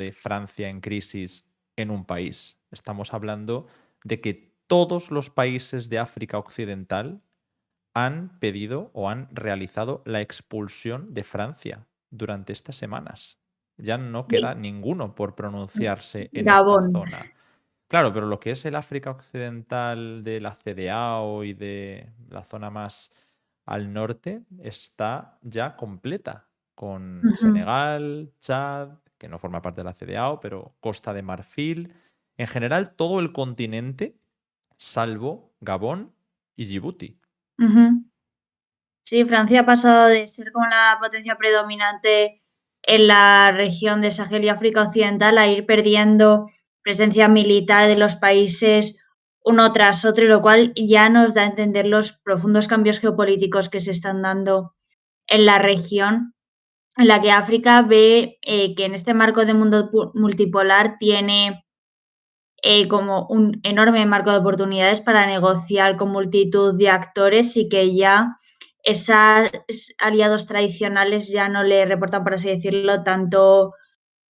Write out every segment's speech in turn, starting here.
de Francia en crisis en un país. Estamos hablando de que todos los países de África Occidental han pedido o han realizado la expulsión de Francia durante estas semanas. Ya no Sí. queda ninguno por pronunciarse en esta Gabón. zona. Claro, pero lo que es el África Occidental de la CEDEAO y de la zona más al norte está ya completa, con Ujú. Senegal, Chad, que no forma parte de la CEDEAO, pero Costa de Marfil, en general todo el continente, salvo Gabón y Djibouti. Ujú. Sí, Francia ha pasado de ser como la potencia predominante en la región de Sahel y África Occidental a ir perdiendo presencia militar de los países uno tras otro, y lo cual ya nos da a entender los profundos cambios geopolíticos que se están dando en la región, en la que África ve que en este marco de mundo multipolar tiene como un enorme marco de oportunidades para negociar con multitud de actores y que ya esos aliados tradicionales ya no le reportan, por así decirlo, tanto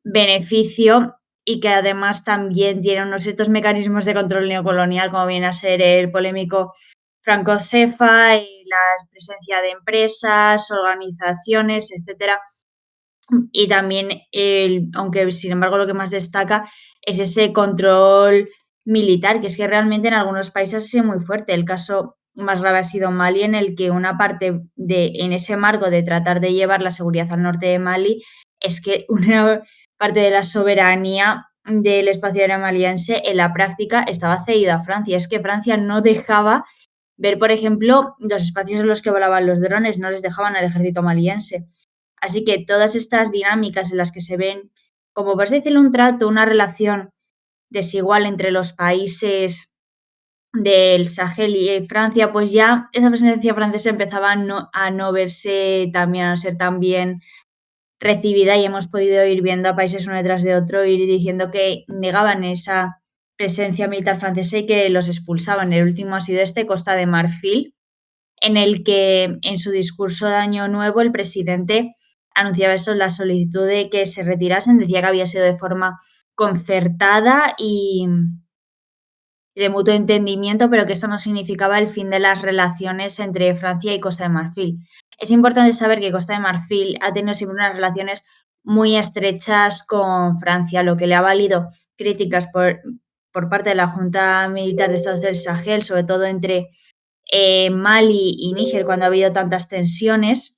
beneficio, y que además también tiene unos ciertos mecanismos de control neocolonial, como viene a ser el polémico Franco Cefa y la presencia de empresas, organizaciones, etcétera. Y también, aunque sin embargo lo que más destaca es ese control militar, que es que realmente en algunos países ha sido muy fuerte. El caso más grave ha sido Mali, en el que una parte en ese marco de tratar de llevar la seguridad al norte de Mali, es que una parte de la soberanía del espacio aéreo maliense en la práctica estaba cedida a Francia. Es que Francia no dejaba ver, por ejemplo, los espacios en los que volaban los drones, no les dejaban al ejército maliense. Así que todas estas dinámicas en las que se ven, como por así decirlo, un trato, una relación desigual entre los países del Sahel y Francia, pues ya esa presencia francesa empezaba a no verse también, a no ser tan bien recibida, y hemos podido ir viendo a países uno detrás de otro ir diciendo que negaban esa presencia militar francesa y que los expulsaban. El último ha sido Costa de Marfil, en el que en su discurso de Año Nuevo el presidente anunciaba eso, la solicitud de que se retirasen, decía que había sido de forma concertada y de mutuo entendimiento, pero que eso no significaba el fin de las relaciones entre Francia y Costa de Marfil. Es importante saber que Costa de Marfil ha tenido siempre unas relaciones muy estrechas con Francia, lo que le ha valido críticas por parte de la Junta Militar de Estados del Sahel, sobre todo entre Mali y Níger, cuando ha habido tantas tensiones.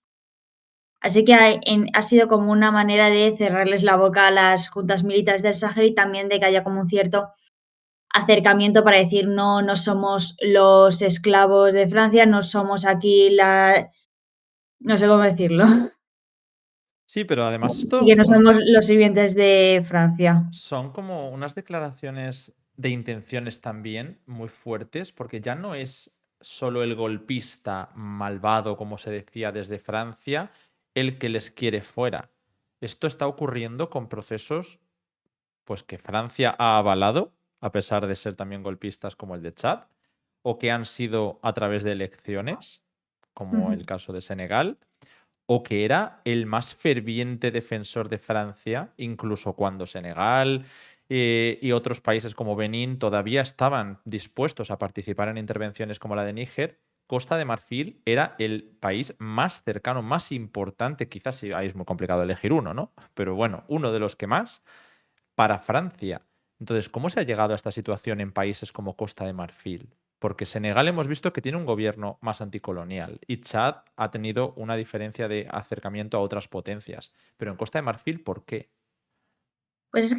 Así que ha sido como una manera de cerrarles la boca a las juntas militares del Sahel, y también de que haya como un cierto acercamiento para decir: no, no somos los esclavos de Francia, no somos aquí no sé cómo decirlo. Sí, pero además Sí, esto que no somos los sirvientes de Francia. son como unas declaraciones de intenciones también muy fuertes, porque ya no es solo el golpista malvado, como se decía desde Francia, el que les quiere fuera. Esto está ocurriendo con procesos pues que Francia ha avalado, a pesar de ser también golpistas como el de Chad, o que han sido a través de elecciones, como Ujú. el caso de Senegal, o que era el más ferviente defensor de Francia, incluso cuando Senegal y otros países como Benín todavía estaban dispuestos a participar en intervenciones como la de Níger. Costa de Marfil era el país más cercano, más importante, quizás sí, ahí es muy complicado elegir uno, ¿no? Pero bueno, uno de los que más para Francia. Entonces, ¿cómo se ha llegado a esta situación en países como Costa de Marfil? Porque Senegal hemos visto que tiene un gobierno más anticolonial y Chad ha tenido una diferencia de acercamiento a otras potencias. Pero en Costa de Marfil, ¿por qué? Pues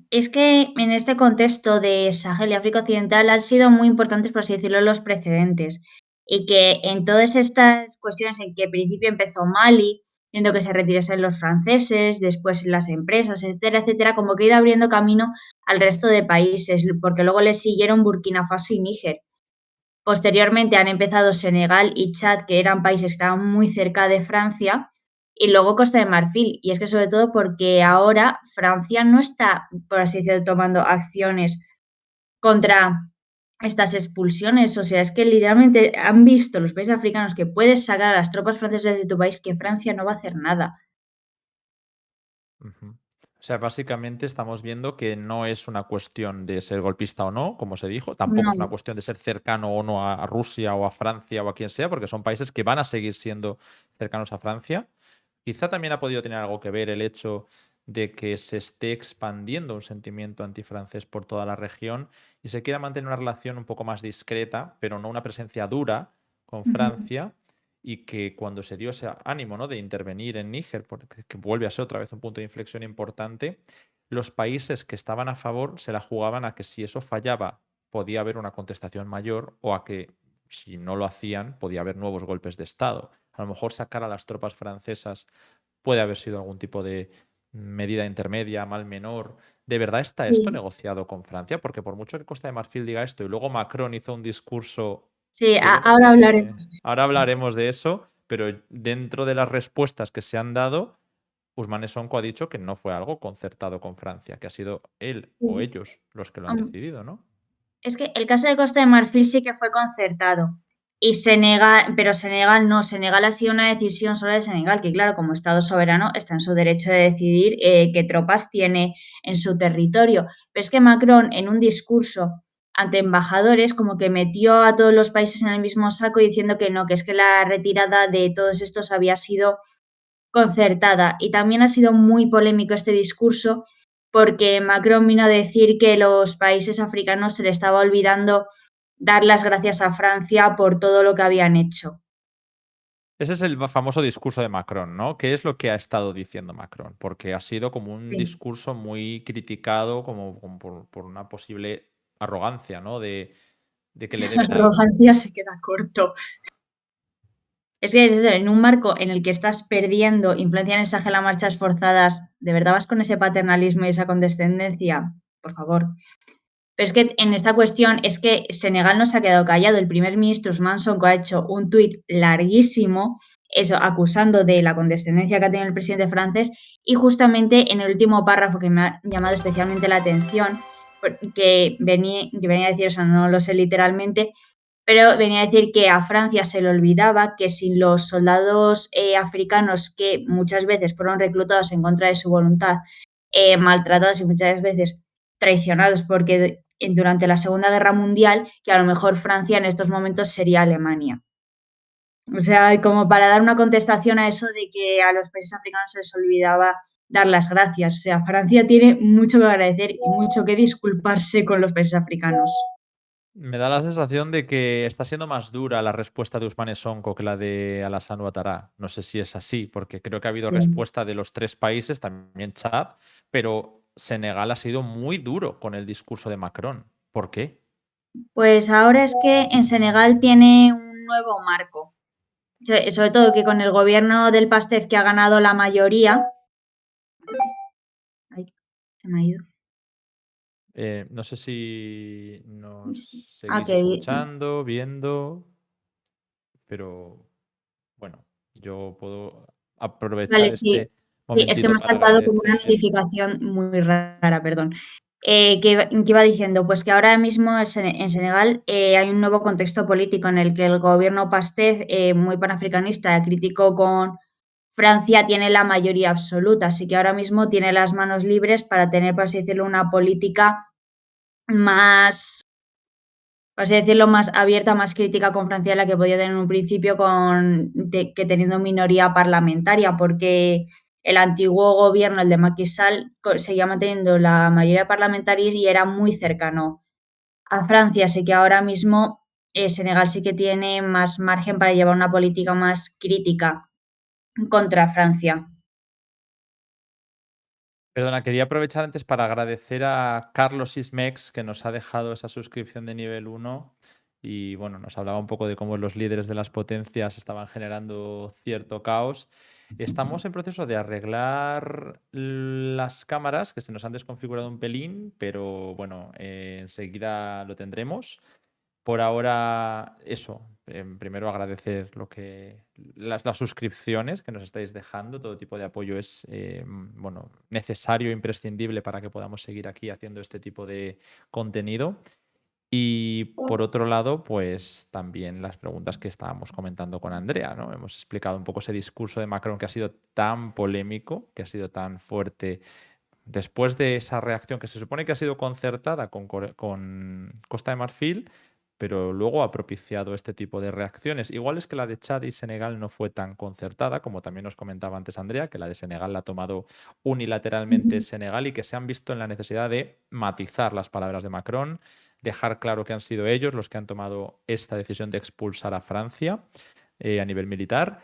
es que en este contexto de Sahel y África Occidental han sido muy importantes, por así decirlo, los precedentes. Y que en todas estas cuestiones en que al principio empezó Mali, viendo que se retirasen los franceses, después las empresas, etcétera, etcétera, como que ha ido abriendo camino al resto de países, porque luego le siguieron Burkina Faso y Níger. Posteriormente han empezado Senegal y Chad, que eran países que estaban muy cerca de Francia, y luego Costa de Marfil. Y es que sobre todo porque ahora Francia no está, por así decirlo, tomando acciones contra estas expulsiones. O sea, es que literalmente han visto los países africanos que puedes sacar a las tropas francesas de tu país, que Francia no va a hacer nada. Ujú. O sea, básicamente estamos viendo que no es una cuestión de ser golpista o no, como se dijo, tampoco es una No. cuestión de ser cercano o no a Rusia o a Francia o a quien sea, porque son países que van a seguir siendo cercanos a Francia. Quizá también ha podido tener algo que ver el hecho de que se esté expandiendo un sentimiento antifrancés por toda la región y se quiera mantener una relación un poco más discreta, pero no una presencia dura con Ujú. Francia, y que cuando se dio ese ánimo, ¿no?, de intervenir en Níger, porque que vuelve a ser otra vez un punto de inflexión importante, los países que estaban a favor se la jugaban a que si eso fallaba podía haber una contestación mayor, o a que si no lo hacían podía haber nuevos golpes de Estado. A lo mejor sacar a las tropas francesas puede haber sido algún tipo de medida intermedia, mal menor. ¿De verdad está esto Sí, negociado con Francia? Porque por mucho que Costa de Marfil diga esto y luego Macron hizo un discurso sí, que yo no ahora sé, hablaremos de ahora eso. hablaremos de eso, pero dentro de las respuestas que se han dado, Ousmane Sonko ha dicho que no fue algo concertado con Francia, que ha sido él o Sí. ellos los que lo han Am, decidido, ¿no? es que el caso de Costa de Marfil sí que fue concertado y Senegal, pero Senegal no, Senegal ha sido una decisión solo de Senegal, que claro, como Estado soberano está en su derecho de decidir qué tropas tiene en su territorio. Pero es que Macron en un discurso ante embajadores como que metió a todos los países en el mismo saco diciendo que no, que es que la retirada de todos estos había sido concertada. Y también ha sido muy polémico este discurso porque Macron vino a decir que los países africanos se le estaba olvidando dar las gracias a Francia por todo lo que habían hecho. Ese es el famoso discurso de Macron, ¿no? ¿Qué es lo que ha estado diciendo Macron? Porque ha sido como un Sí. discurso muy criticado como por una posible arrogancia, ¿no? De que le La deben algo. arrogancia se queda corto. Es que es eso, en un marco en el que estás perdiendo influencia en esas marchas forzadas, ¿de verdad vas con ese paternalismo y esa condescendencia? Por favor. Pero es que en esta cuestión es que Senegal no se ha quedado callado. El primer ministro Ousmane Sonko ha hecho un tuit larguísimo, eso, acusando de la condescendencia que ha tenido el presidente francés, y justamente en el último párrafo que me ha llamado especialmente la atención, que venía a decir, o sea, no lo sé literalmente, pero venía a decir que a Francia se le olvidaba que sin los soldados africanos que muchas veces fueron reclutados en contra de su voluntad, maltratados y muchas veces traicionados porque durante la Segunda Guerra Mundial, que a lo mejor Francia en estos momentos sería Alemania. O sea, como para dar una contestación a eso de que a los países africanos se les olvidaba dar las gracias. O sea, Francia tiene mucho que agradecer y mucho que disculparse con los países africanos. Me da la sensación de que está siendo más dura la respuesta de Ousmane Sonko que la de Alassane Ouattara. No sé si es así, porque creo que ha habido Sí. respuesta de los tres países, también Chad, pero Senegal ha sido muy duro con el discurso de Macron. ¿Por qué? Pues ahora es que en Senegal tiene un nuevo marco. Sobre todo que con el gobierno del Pastef que ha ganado la mayoría. Ay, se me ha ido. No sé si nos Ah, seguís escuchando, viendo, pero bueno, yo puedo aprovechar vale, sí. este Sí, es que me momentito ha para saltado como una agradecer. notificación muy rara, perdón. Que iba diciendo, pues que ahora mismo en Senegal hay un nuevo contexto político en el que el gobierno Pastef, muy panafricanista, crítico con Francia, tiene la mayoría absoluta, así que ahora mismo tiene las manos libres para tener, por así decirlo, una política más, por así decirlo, más abierta, más crítica con Francia de la que podía tener en un principio que teniendo minoría parlamentaria, porque el antiguo gobierno, el de Macky Sall, seguía manteniendo la mayoría parlamentaria y era muy cercano a Francia, así que ahora mismo Senegal sí que tiene más margen para llevar una política más crítica contra Francia. Perdona, quería aprovechar antes para agradecer a Carlos Ismex, que nos ha dejado esa suscripción de nivel 1 y bueno, nos hablaba un poco de cómo los líderes de las potencias estaban generando cierto caos. Estamos en proceso de arreglar las cámaras que se nos han desconfigurado un pelín, pero bueno, enseguida lo tendremos. Por ahora, eso. Primero agradecer las suscripciones que nos estáis dejando. Todo tipo de apoyo es bueno, necesario e imprescindible para que podamos seguir aquí haciendo este tipo de contenido. Y por otro lado, pues también las preguntas que estábamos comentando con Andrea, ¿no? Hemos explicado un poco ese discurso de Macron que ha sido tan polémico, que ha sido tan fuerte después de esa reacción que se supone que ha sido concertada con Costa de Marfil, pero luego ha propiciado este tipo de reacciones. Igual es que la de Chad y Senegal no fue tan concertada, como también nos comentaba antes Andrea, que la de Senegal la ha tomado unilateralmente Ujú, Senegal y que se han visto en la necesidad de matizar las palabras de Macron, dejar claro que han sido ellos los que han tomado esta decisión de expulsar a Francia a nivel militar.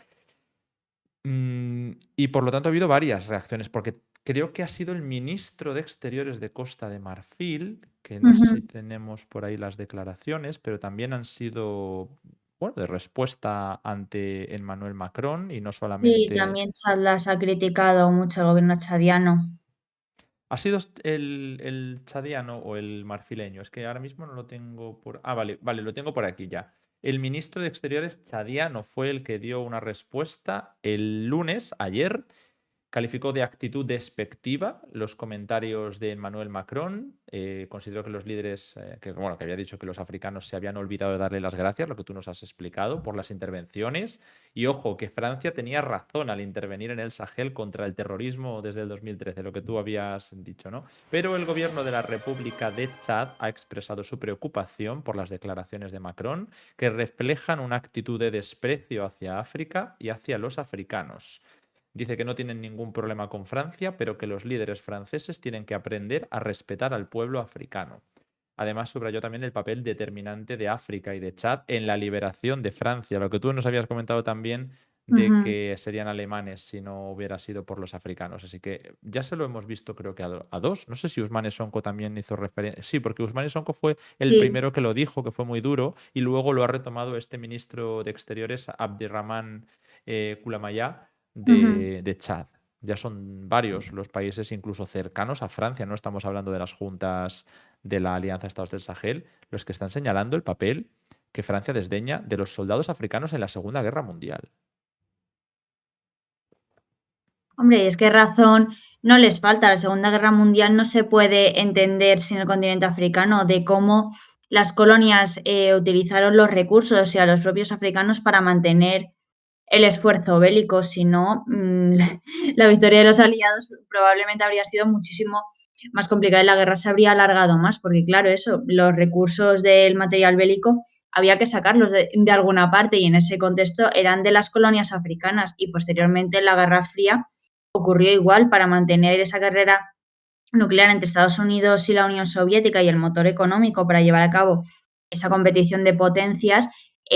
Y por lo tanto ha habido varias reacciones, porque creo que ha sido el ministro de Exteriores de Costa de Marfil, que no sé si ujú. tenemos por ahí las declaraciones, pero también han sido, bueno, de respuesta ante Emmanuel Macron y no Sí, solamente. también Chad las ha criticado mucho el gobierno chadiano. ¿Ha sido el chadiano o el marfileño? Es que ahora mismo no lo tengo por. Ah, vale, vale, lo tengo por aquí ya. El ministro de Exteriores chadiano fue el que dio una respuesta el lunes, ayer. Calificó de actitud despectiva los comentarios de Emmanuel Macron. Consideró que los líderes, que había dicho que los africanos se habían olvidado de darle las gracias, lo que tú nos has explicado, por las intervenciones. Y ojo, que Francia tenía razón al intervenir en el Sahel contra el terrorismo desde el 2013, lo que tú habías dicho, ¿no? Pero el gobierno de la República de Chad ha expresado su preocupación por las declaraciones de Macron, que reflejan una actitud de desprecio hacia África y hacia los africanos. Dice que no tienen ningún problema con Francia, pero que los líderes franceses tienen que aprender a respetar al pueblo africano. Además, subrayó también el papel determinante de África y de Chad en la liberación de Francia, lo que tú nos habías comentado también de Ujú. que serían alemanes si no hubiera sido por los africanos. Así que ya se lo hemos visto creo que a dos. No sé si Ousmane Sonko también hizo referencia. Sí, porque Ousmane Sonko fue el Sí. primero que lo dijo, que fue muy duro, y luego lo ha retomado este ministro de Exteriores, Abdirrahman Koulamaya, Ujú. de Chad. Ya son varios los países, incluso cercanos a Francia, no estamos hablando de las juntas de la Alianza de Estados del Sahel, los que están señalando el papel que Francia desdeña de los soldados africanos en la Segunda Guerra Mundial. Hombre, y es que razón no les falta. La Segunda Guerra Mundial no se puede entender sin el continente africano, de cómo las colonias utilizaron los recursos y a los propios africanos para mantener el esfuerzo bélico. Si no, la victoria de los aliados probablemente habría sido muchísimo más complicada y la guerra se habría alargado más, porque claro, eso, los recursos del material bélico había que sacarlos de alguna parte y en ese contexto eran de las colonias africanas y posteriormente en la Guerra Fría ocurrió igual para mantener esa carrera nuclear entre Estados Unidos y la Unión Soviética y el motor económico para llevar a cabo esa competición de potencias.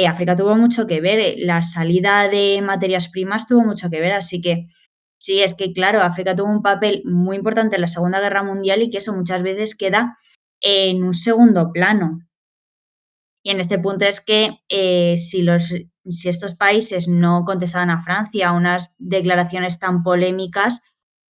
África tuvo mucho que ver, la salida de materias primas tuvo mucho que ver, así que sí, es que claro, África tuvo un papel muy importante en la Segunda Guerra Mundial y que eso muchas veces queda en un segundo plano. Y en este punto es que si estos países no contestaban a Francia a unas declaraciones tan polémicas,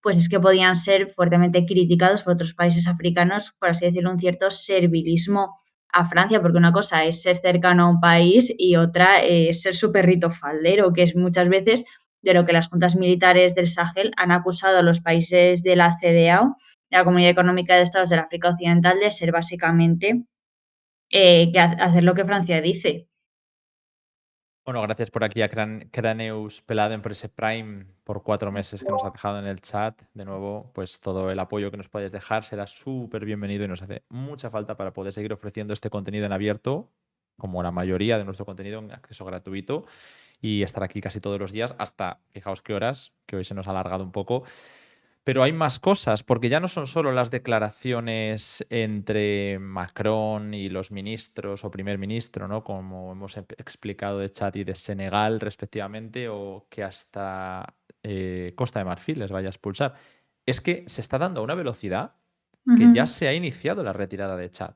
pues es que podían ser fuertemente criticados por otros países africanos, por así decirlo, un cierto servilismo a Francia, porque una cosa es ser cercano a un país y otra es ser su perrito faldero, que es muchas veces de lo que las juntas militares del Sahel han acusado a los países de la CEDEAO, de la Comunidad Económica de Estados de la África Occidental, de ser básicamente que hacer lo que Francia dice. Bueno, gracias por aquí a Craneus Peladen por ese Prime por 4 meses que nos ha dejado en el chat. De nuevo, pues todo el apoyo que nos puedes dejar será súper bienvenido y nos hace mucha falta para poder seguir ofreciendo este contenido en abierto, como la mayoría de nuestro contenido en acceso gratuito, y estar aquí casi todos los días hasta, fijaos qué horas, que hoy se nos ha alargado un poco. Pero hay más cosas, porque ya no son solo las declaraciones entre Macron y los ministros o primer ministro, ¿no? Como hemos explicado de Chad y de Senegal respectivamente, o que hasta Costa de Marfil les vaya a expulsar. Es que se está dando a una velocidad que ya Ujú. se ha iniciado la retirada de Chad.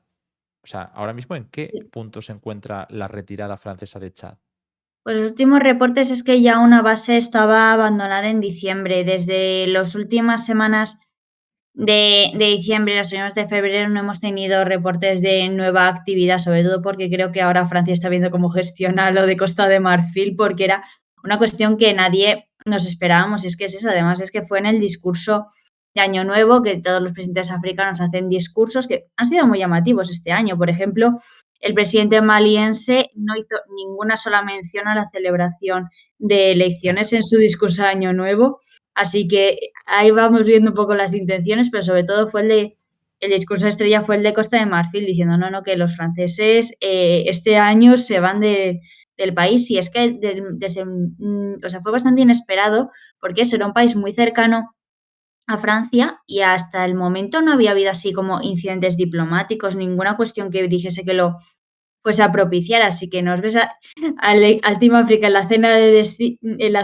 O sea, ahora mismo, ¿en qué Sí. punto se encuentra la retirada francesa de Chad? Pues los últimos reportes es que ya una base estaba abandonada en diciembre. Desde las últimas semanas de diciembre y las primeras de febrero no hemos tenido reportes de nueva actividad, sobre todo porque creo que ahora Francia está viendo cómo gestiona lo de Costa de Marfil, porque era una cuestión que nadie nos esperábamos. Y es que es eso, además es que fue en el discurso de Año Nuevo, que todos los presidentes africanos hacen discursos que han sido muy llamativos este año. Por ejemplo, el presidente maliense no hizo ninguna sola mención a la celebración de elecciones en su discurso de Año Nuevo. Así que ahí vamos viendo un poco las intenciones, pero sobre todo el discurso estrella fue el de Costa de Marfil, diciendo, no, no, que los franceses este año se van del país. Y es que o sea, fue bastante inesperado, porque eso era un país muy cercano a Francia y hasta el momento no había habido así como incidentes diplomáticos, ninguna cuestión que dijese que lo fuese a propiciar, así que nos ves al Team África en la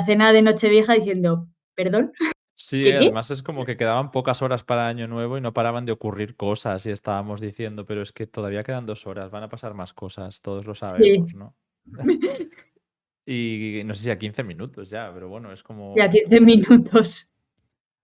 cena de Nochevieja diciendo: "¿Perdón? Sí, ¿Qué, qué?". además es como que quedaban pocas horas para Año Nuevo y no paraban de ocurrir cosas y estábamos diciendo, pero es que todavía quedan 2 horas, van a pasar más cosas, todos lo sabemos, Sí, ¿no? Y no sé si a 15 minutos ya, pero bueno, es sí, a como 15 minutos.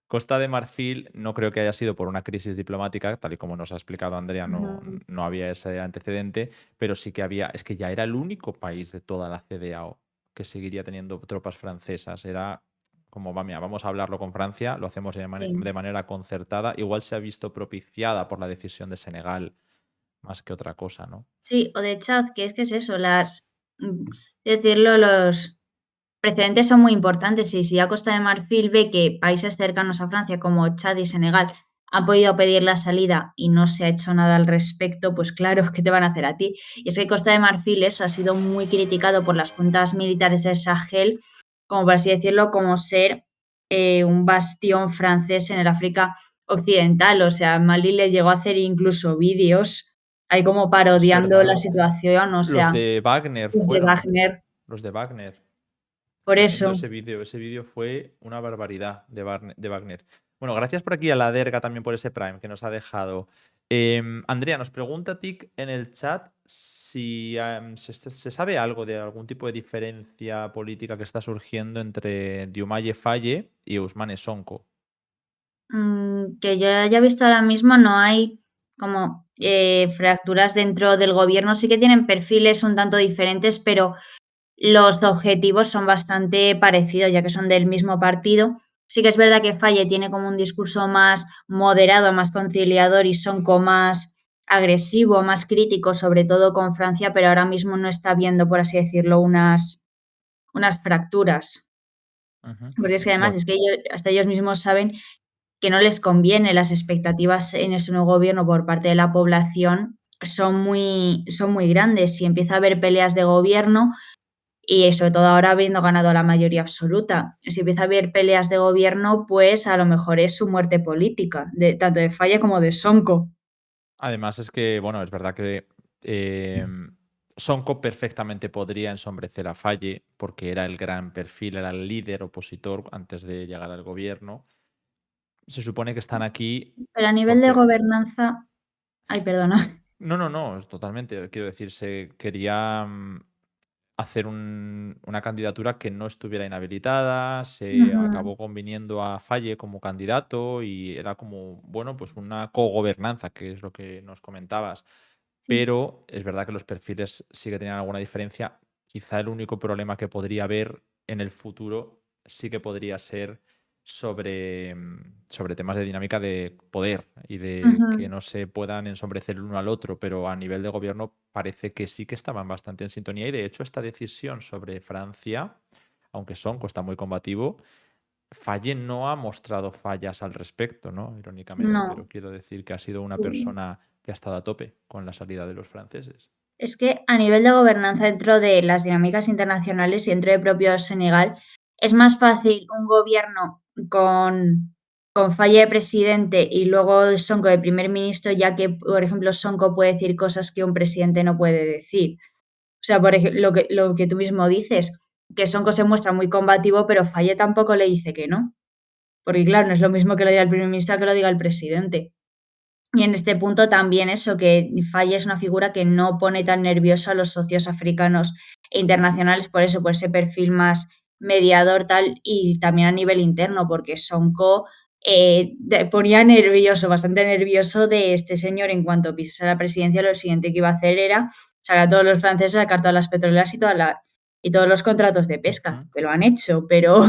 Costa de Marfil no creo que haya sido por una crisis diplomática, tal y como nos ha explicado Andrea, no, Ujú, no había ese antecedente, pero sí que había, es que ya era el único país de toda la CDAO que seguiría teniendo tropas francesas. Era como, va, mira, vamos a hablarlo con Francia, lo hacemos sí. de manera concertada. Igual se ha visto propiciada por la decisión de Senegal más que otra cosa, ¿no? Sí, o de Chad, que es eso, decirlo, los precedentes son muy importantes, y si ya Costa de Marfil ve que países cercanos a Francia como Chad y Senegal han podido pedir la salida y no se ha hecho nada al respecto, pues claro, ¿qué te van a hacer a ti? Y es que Costa de Marfil eso ha sido muy criticado por las juntas militares del Sahel, como por así decirlo, como ser un bastión francés en el África occidental. O sea, Mali le llegó a hacer incluso vídeos ahí como Es parodiando la verdad. situación, o Los sea, de Wagner los de fueron, Wagner. los de Wagner. Por Tremendo eso. ese vídeo. Ese vídeo fue una barbaridad de Wagner. Bueno, gracias por aquí a la Derga también por ese Prime que nos ha dejado. Andrea, nos pregunta Tic en el chat si se sabe algo de algún tipo de diferencia política que está surgiendo entre Diomaye Faye y Ousmane Sonko. Que yo haya visto ahora mismo no hay como, fracturas dentro del gobierno. Sí que tienen perfiles un tanto diferentes, pero los objetivos son bastante parecidos, ya que son del mismo partido. Sí que es verdad que Faye tiene como un discurso más moderado, más conciliador, y Sonko más agresivo, más crítico, sobre todo con Francia, pero ahora mismo no está viendo, por así decirlo, unas fracturas. Ujú. Porque es que además Bueno, es que hasta ellos mismos saben que no les conviene. Las expectativas en ese nuevo gobierno por parte de la población son muy grandes, y empieza a haber peleas de gobierno, y sobre todo ahora habiendo ganado la mayoría absoluta. Si empieza a haber peleas de gobierno, pues a lo mejor es su muerte política, tanto de Faye como de Sonko. además es que, bueno, es verdad que Sonko perfectamente podría ensombrecer a Faye porque era el gran perfil, era el líder opositor antes de llegar al gobierno. Se supone que están aquí Pero a nivel de porque gobernanza, ay, perdona. no, no, no, es totalmente, quiero decir, se quería, hacer una candidatura que no estuviera inhabilitada, se Ujú, acabó conviniendo a Faye como candidato y era como, bueno, pues una cogobernanza, que es lo que nos comentabas. sí. Pero es verdad que los perfiles sí que tenían alguna diferencia. Quizá el único problema que podría haber en el futuro sí que podría ser sobre temas de dinámica de poder y de que Ujú. no se puedan ensombrecer el uno al otro, pero a nivel de gobierno parece que sí que estaban bastante en sintonía y de hecho esta decisión sobre Francia, aunque Sonko está muy combativo, Faye no ha mostrado fallas al respecto, ¿no? Irónicamente, pero No. quiero decir que ha sido una Sí. persona que ha estado a tope con la salida de los franceses. Es que a nivel de gobernanza dentro de las dinámicas internacionales y dentro de propio Senegal, es más fácil un gobierno con falla de presidente y luego Sonko de primer ministro, ya que, por ejemplo, Sonko puede decir cosas que un presidente no puede decir. O sea, por ejemplo, lo que tú mismo dices, que Sonko se muestra muy combativo, pero Faye tampoco le dice que no. Porque claro, no es lo mismo que lo diga el primer ministro que lo diga el presidente. Y en este punto también eso, que Faye es una figura que no pone tan nervioso a los socios africanos e internacionales, por eso, por ese perfil más mediador tal, y también a nivel interno, porque Sonko ponía nervioso, bastante nervioso de este señor. En cuanto pisase la presidencia, lo siguiente que iba a hacer era sacar a todos los franceses, sacar todas las petroleras y todos los contratos de pesca, Ujú. que lo han hecho, pero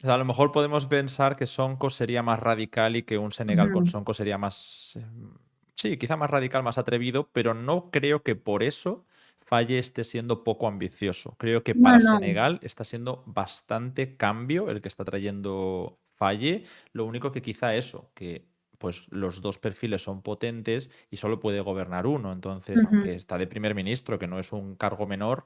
A lo mejor podemos pensar que Sonko sería más radical y que un Senegal con ujú, Sonko sería más, sí, quizá más radical, más atrevido, pero no creo que por eso Faye esté siendo poco ambicioso. Creo que no, para no, Senegal está siendo bastante cambio el que está trayendo Falle, lo único que quizá eso, que pues los dos perfiles son potentes y solo puede gobernar uno. Entonces, aunque Ujú, está de primer ministro, que no es un cargo menor,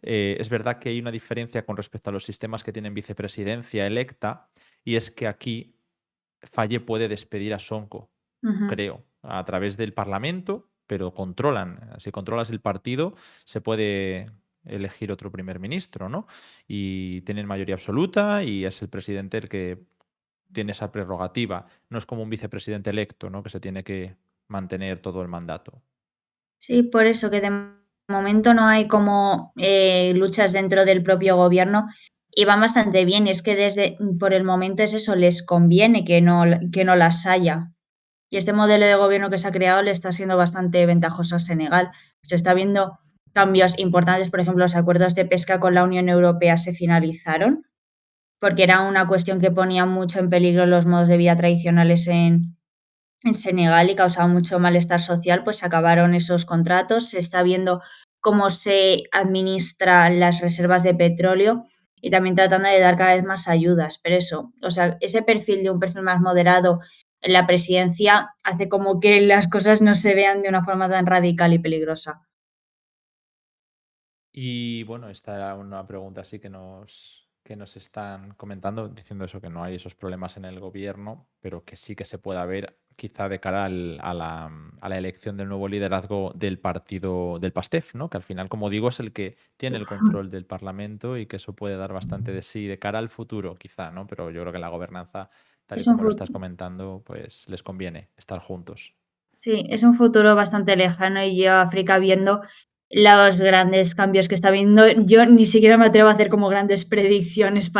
es verdad que hay una diferencia con respecto a los sistemas que tienen vicepresidencia electa, y es que aquí Falle puede despedir a Sonko, ujú. creo, a través del Parlamento, pero controlan. Si controlas el partido, se puede elegir otro primer ministro, ¿no? Y tienen mayoría absoluta y es el presidente el que tiene esa prerrogativa. No es como un vicepresidente electo, ¿no? Que se tiene que mantener todo el mandato. Sí, por eso que de momento no hay como, luchas dentro del propio gobierno y van bastante bien. Es que desde por el momento es eso, les conviene que no las haya. Y este modelo de gobierno que se ha creado le está siendo bastante ventajoso a Senegal. Se está viendo cambios importantes, por ejemplo, los acuerdos de pesca con la Unión Europea se finalizaron, porque era una cuestión que ponía mucho en peligro los modos de vida tradicionales en Senegal y causaba mucho malestar social, pues se acabaron esos contratos. Se está viendo cómo se administran las reservas de petróleo y también tratando de dar cada vez más ayudas. Pero eso, o sea, ese perfil de un perfil más moderado en la presidencia hace como que las cosas no se vean de una forma tan radical y peligrosa. Y bueno, esta era una pregunta así que nos están comentando, diciendo eso, que no hay esos problemas en el gobierno, pero que sí que se puede haber quizá de cara a la elección del nuevo liderazgo del partido del PASTEF, ¿no? Que al final, como digo, es el que tiene el control del Parlamento y que eso puede dar bastante de sí de cara al futuro, quizá, ¿no? Pero yo creo que la gobernanza, tal y Es un como lo fu estás comentando, pues les conviene estar juntos. Sí, es un futuro bastante lejano y yo África viendo los grandes cambios que está habiendo, yo ni siquiera me atrevo a hacer como grandes predicciones